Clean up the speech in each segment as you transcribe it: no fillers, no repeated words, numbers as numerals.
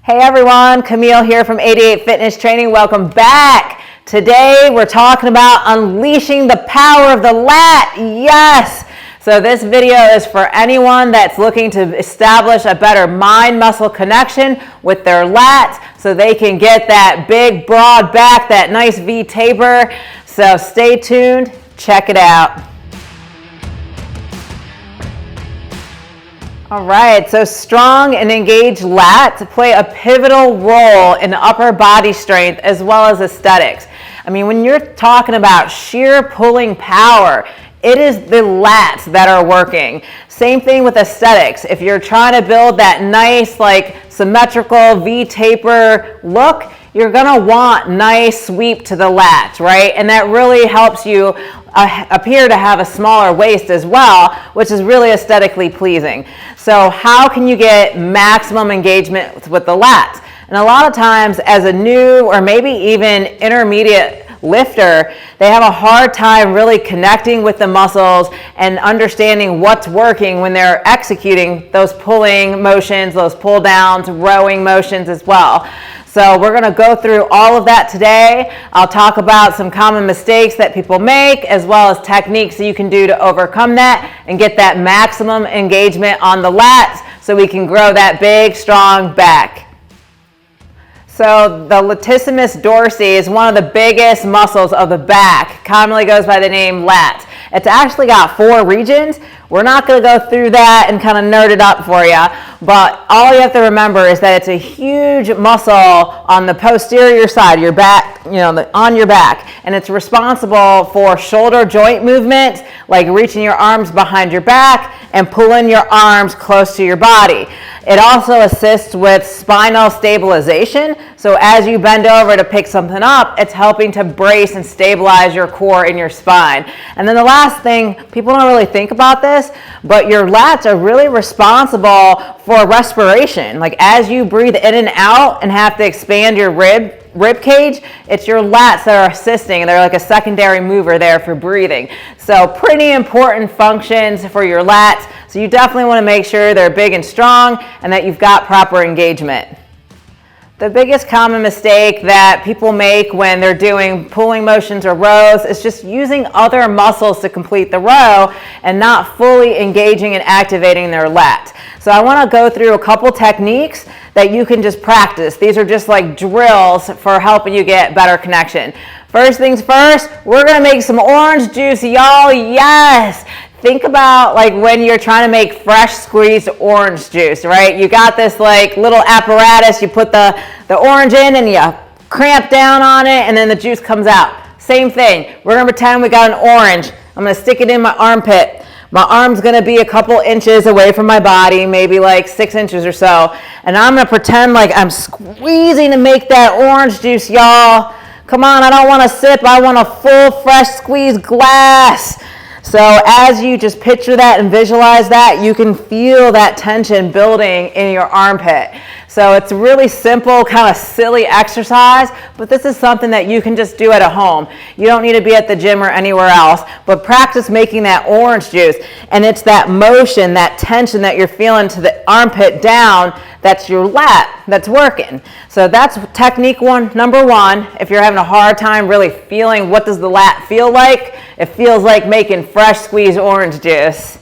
Hey everyone, Camille here from 88 Fitness Training. Welcome back. Today we're talking about unleashing the power of the lat. Yes! So this video is for anyone that's looking to establish a better mind-muscle connection with their lats so they can get that big broad back, that nice V taper. So stay tuned, check it out. All right, so strong and engaged lats play a pivotal role in upper body strength as well as aesthetics. I mean, when you're talking about sheer pulling power, it is the lats that are working. Same thing with aesthetics. If you're trying to build that nice, like symmetrical V taper look, you're gonna want nice sweep to the lats, right? And that really helps you appear to have a smaller waist as well, which is really aesthetically pleasing. So how can you get maximum engagement with the lats? And a lot of times as a new or maybe even intermediate lifter, they have a hard time really connecting with the muscles and understanding what's working when they're executing those pulling motions, those pull downs, rowing motions as well. So we're going to go through all of that today. I'll talk about some common mistakes that people make as well as techniques that you can do to overcome that and get that maximum engagement on the lats so we can grow that big, strong back. So the latissimus dorsi is one of the biggest muscles of the back, commonly goes by the name lat. It's actually got 4 regions. We're not going to go through that and kind of nerd it up for you, but all you have to remember is that it's a huge muscle on the posterior side, your back, on your back, and it's responsible for shoulder joint movement, like reaching your arms behind your back and pulling your arms close to your body. It also assists with spinal stabilization, so as you bend over to pick something up, it's helping to brace and stabilize your core and your spine. And then the last thing, people don't really think about this, but your lats are really responsible for respiration. Like as you breathe in and out and have to expand your rib cage, it's your lats that are assisting, and they're like a secondary mover there for breathing. So pretty important functions for your lats. So you definitely want to make sure they're big and strong and that you've got proper engagement. The biggest common mistake that people make when they're doing pulling motions or rows is just using other muscles to complete the row and not fully engaging and activating their lat. So I want to go through a couple techniques that you can just practice. These are just like drills for helping you get better connection. First things first, we're going to make some orange juice, y'all. Yes! Think about like when you're trying to make fresh squeezed orange juice, right? You got this like little apparatus, you put the orange in and you cramp down on it and then the juice comes out. Same thing. We're going to pretend we got an orange. I'm going to stick it in my armpit. My arm's going to be a couple inches away from my body, maybe like 6 inches or so. And I'm going to pretend like I'm squeezing to make that orange juice, y'all. Come on, I don't want a sip. I want a full, fresh squeezed glass. So as you just picture that and visualize that, you can feel that tension building in your armpit. So it's a really simple, kind of silly exercise, but this is something that you can just do at home. You don't need to be at the gym or anywhere else, but practice making that orange juice. And it's that motion, that tension that you're feeling to the armpit down, that's your lat that's working. So that's technique number one. If you're having a hard time really feeling what does the lat feel like, it feels like making fresh squeezed orange juice.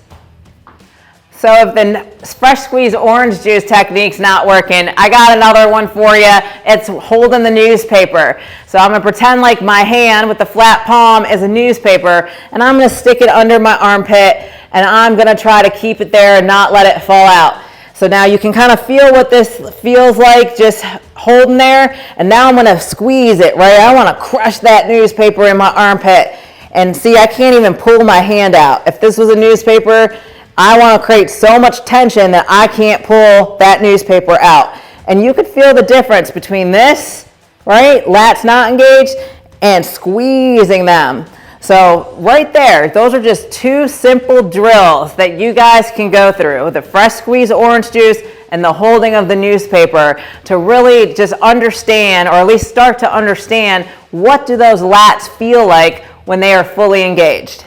So if the fresh squeezed orange juice technique's not working, I got another one for you. It's holding the newspaper. So I'm going to pretend like my hand with the flat palm is a newspaper, and I'm going to stick it under my armpit, and I'm going to try to keep it there and not let it fall out. So now you can kind of feel what this feels like just holding there, and now I'm going to squeeze it, right? I want to crush that newspaper in my armpit. And see, I can't even pull my hand out. If this was a newspaper, I want to create so much tension that I can't pull that newspaper out. And you could feel the difference between this, right, lats not engaged, and squeezing them. So right there, those are just 2 simple drills that you guys can go through, the fresh squeezed orange juice and the holding of the newspaper, to really just understand, or at least start to understand, what do those lats feel like when they are fully engaged.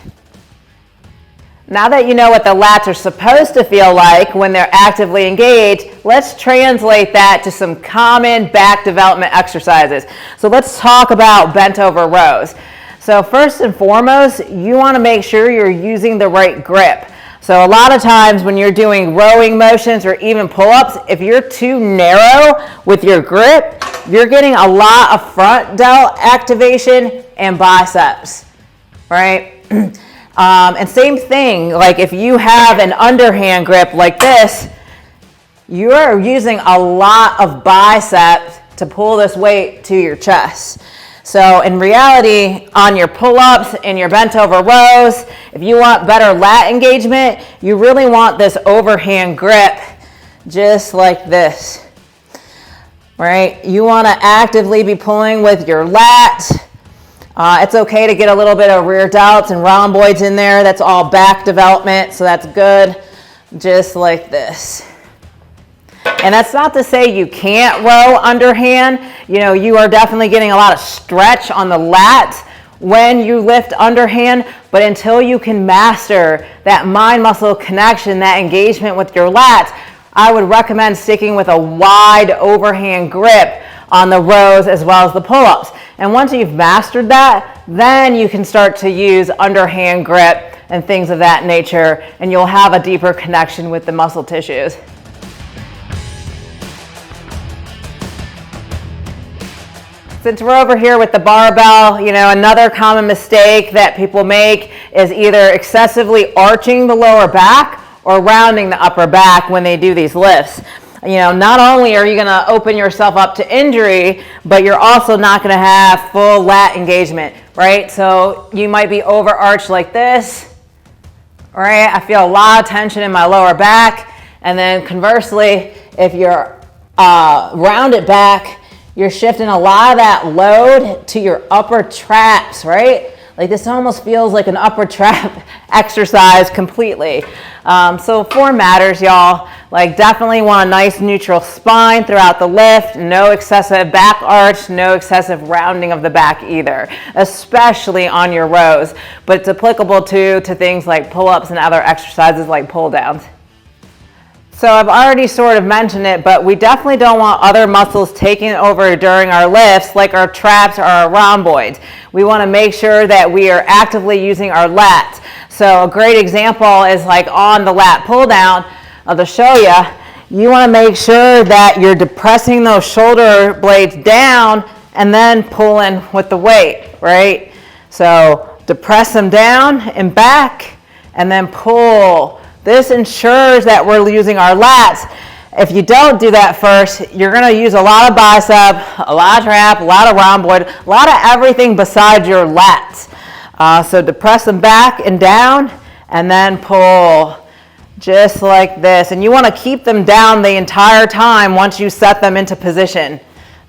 Now that you know what the lats are supposed to feel like when they're actively engaged, let's translate that to some common back development exercises. So let's talk about bent over rows. So first and foremost, you want to make sure you're using the right grip. So a lot of times when you're doing rowing motions or even pull-ups, if you're too narrow with your grip, you're getting a lot of front delt activation and biceps, right? And same thing, like if you have an underhand grip like this, you are using a lot of biceps to pull this weight to your chest. So in reality, on your pull-ups and your bent over rows, if you want better lat engagement, you really want this overhand grip, just like this, right? You want to actively be pulling with your lat. It's okay to get a little bit of rear delts and rhomboids in there. That's all back development, so that's good, just like this. And that's not to say you can't row underhand. You know, you are definitely getting a lot of stretch on the lats when you lift underhand, but until you can master that mind-muscle connection, that engagement with your lats, I would recommend sticking with a wide overhand grip on the rows as well as the pull-ups. And once you've mastered that, then you can start to use underhand grip and things of that nature, and you'll have a deeper connection with the muscle tissues. Since we're over here with the barbell, you know, another common mistake that people make is either excessively arching the lower back or rounding the upper back when they do these lifts. You know, not only are you going to open yourself up to injury, but you're also not going to have full lat engagement, right? So you might be overarched like this, right? I feel a lot of tension in my lower back. And then conversely, if you're rounded back, you're shifting a lot of that load to your upper traps, right? Like this almost feels like an upper trap exercise completely. So form matters, y'all. Like definitely want a nice neutral spine throughout the lift, no excessive back arch, no excessive rounding of the back either, especially on your rows. But it's applicable to things like pull-ups and other exercises like pull-downs. So I've already sort of mentioned it, but we definitely don't want other muscles taking over during our lifts, like our traps or our rhomboids. We want to make sure that we are actively using our lats. So a great example is like on the lat pull down, to show you, you want to make sure that you're depressing those shoulder blades down and then pulling with the weight, right? So depress them down and back and then pull. This ensures that we're using our lats. If you don't do that first, you're going to use a lot of bicep, a lot of trap, a lot of rhomboid, a lot of everything besides your lats. So depress them back and down and then pull. Just like this. And you want to keep them down the entire time once you set them into position.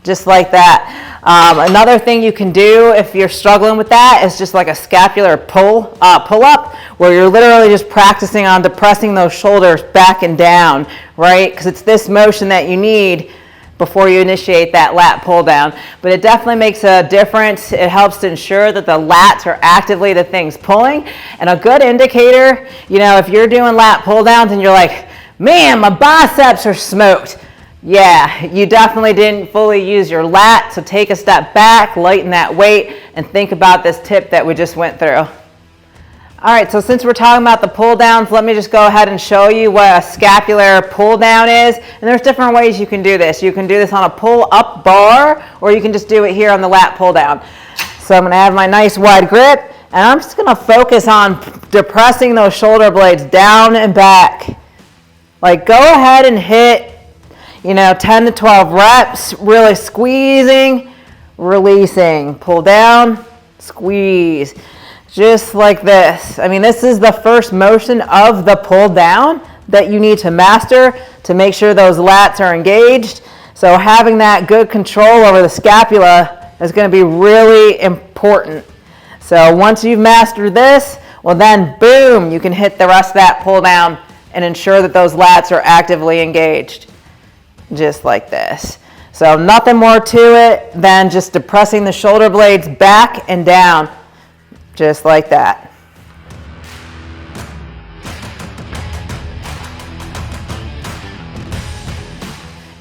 Just like that. Another thing you can do if you're struggling with that is just like a scapular pull-up, where you're literally just practicing on depressing those shoulders back and down, right? Because it's this motion that you need before you initiate that lat pull down. But it definitely makes a difference. It helps to ensure that the lats are actively the things pulling. And a good indicator, you know, if you're doing lat pull downs and you're like, man, my biceps are smoked. Yeah, you definitely didn't fully use your lat. So take a step back, lighten that weight, and think about this tip that we just went through. All right, so since we're talking about the pull downs, let me just go ahead and show you what a scapular pull down is. And there's different ways you can do this. You can do this on a pull up bar, or you can just do it here on the lat pull down. So I'm gonna have my nice wide grip, and I'm just gonna focus on depressing those shoulder blades down and back. Like go ahead and hit, you know, 10 to 12 reps, really squeezing, releasing, pull down, squeeze. Just like this. I mean, this is the first motion of the pull down that you need to master to make sure those lats are engaged. So having that good control over the scapula is going to be really important. So once you've mastered this, well then boom, you can hit the rest of that pull down and ensure that those lats are actively engaged. Just like this. So nothing more to it than just depressing the shoulder blades back and down. Just like that.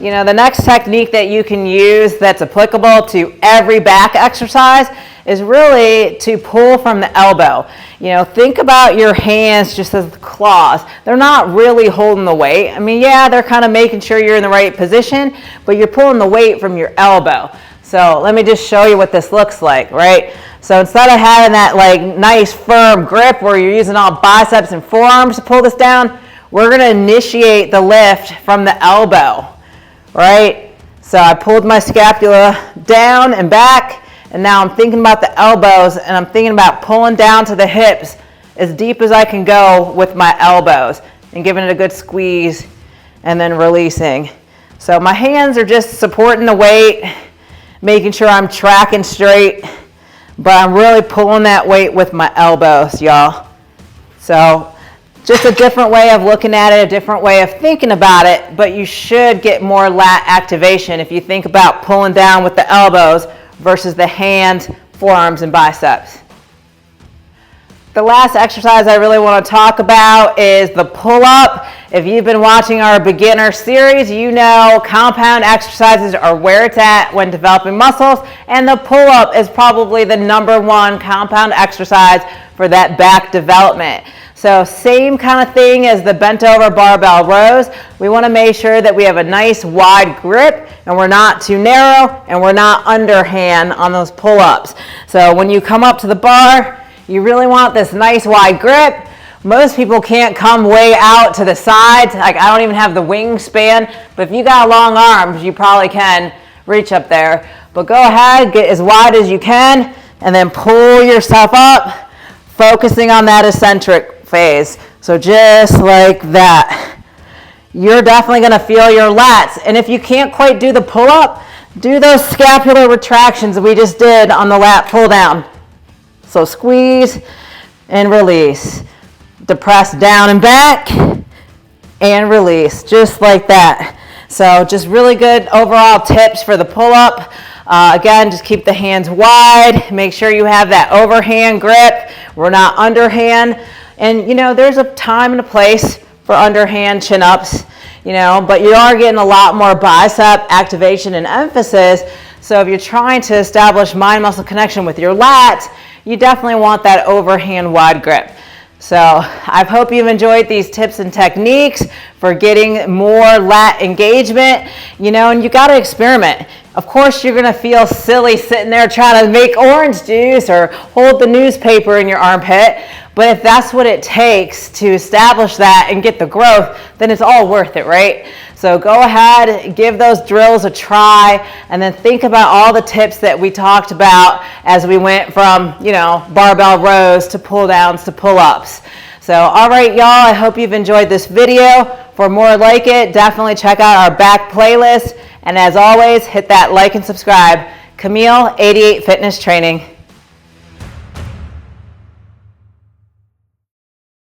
You know, the next technique that you can use that's applicable to every back exercise is really to pull from the elbow. You know, think about your hands just as claws. They're not really holding the weight. I mean, yeah, they're kind of making sure you're in the right position, but you're pulling the weight from your elbow. So let me just show you what this looks like, right? So instead of having that like nice firm grip where you're using all biceps and forearms to pull this down, we're gonna initiate the lift from the elbow, right? So I pulled my scapula down and back, and now I'm thinking about the elbows, and I'm thinking about pulling down to the hips as deep as I can go with my elbows and giving it a good squeeze and then releasing. So my hands are just supporting the weight, making sure I'm tracking straight, but I'm really pulling that weight with my elbows, y'all. So just a different way of looking at it, a different way of thinking about it, but you should get more lat activation if you think about pulling down with the elbows versus the hands, forearms, and biceps. The last exercise I really want to talk about is the pull-up. If you've been watching our beginner series, you know compound exercises are where it's at when developing muscles, and the pull-up is probably the #1 compound exercise for that back development. So same kind of thing as the bent over barbell rows. We want to make sure that we have a nice wide grip and we're not too narrow and we're not underhand on those pull-ups. So when you come up to the bar, you really want this nice wide grip. Most people can't come way out to the sides. Like I don't even have the wingspan, but if you got long arms, you probably can reach up there. But go ahead, get as wide as you can and then pull yourself up, focusing on that eccentric phase. So just like that. You're definitely going to feel your lats. And if you can't quite do the pull-up, do those scapular retractions we just did on the lat pull down. So squeeze and release. Depress down and back and release, just like that. So just really good overall tips for the pull-up. Again, just keep the hands wide. Make sure you have that overhand grip. We're not underhand. And, you know, there's a time and a place for underhand chin-ups, you know, but you are getting a lot more bicep activation and emphasis. So if you're trying to establish mind-muscle connection with your lats, you definitely want that overhand wide grip. So I hope you've enjoyed these tips and techniques for getting more lat engagement, you know, and you got to experiment. Of course, you're going to feel silly sitting there trying to make orange juice or hold the newspaper in your armpit. But if that's what it takes to establish that and get the growth, then it's all worth it, right? So go ahead, give those drills a try, and then think about all the tips that we talked about as we went from, you know, barbell rows to pull downs to pull-ups. So, all right, y'all, I hope you've enjoyed this video. For more like it, definitely check out our back playlist. And as always, hit that like and subscribe. Camille, 88 Fitness Training.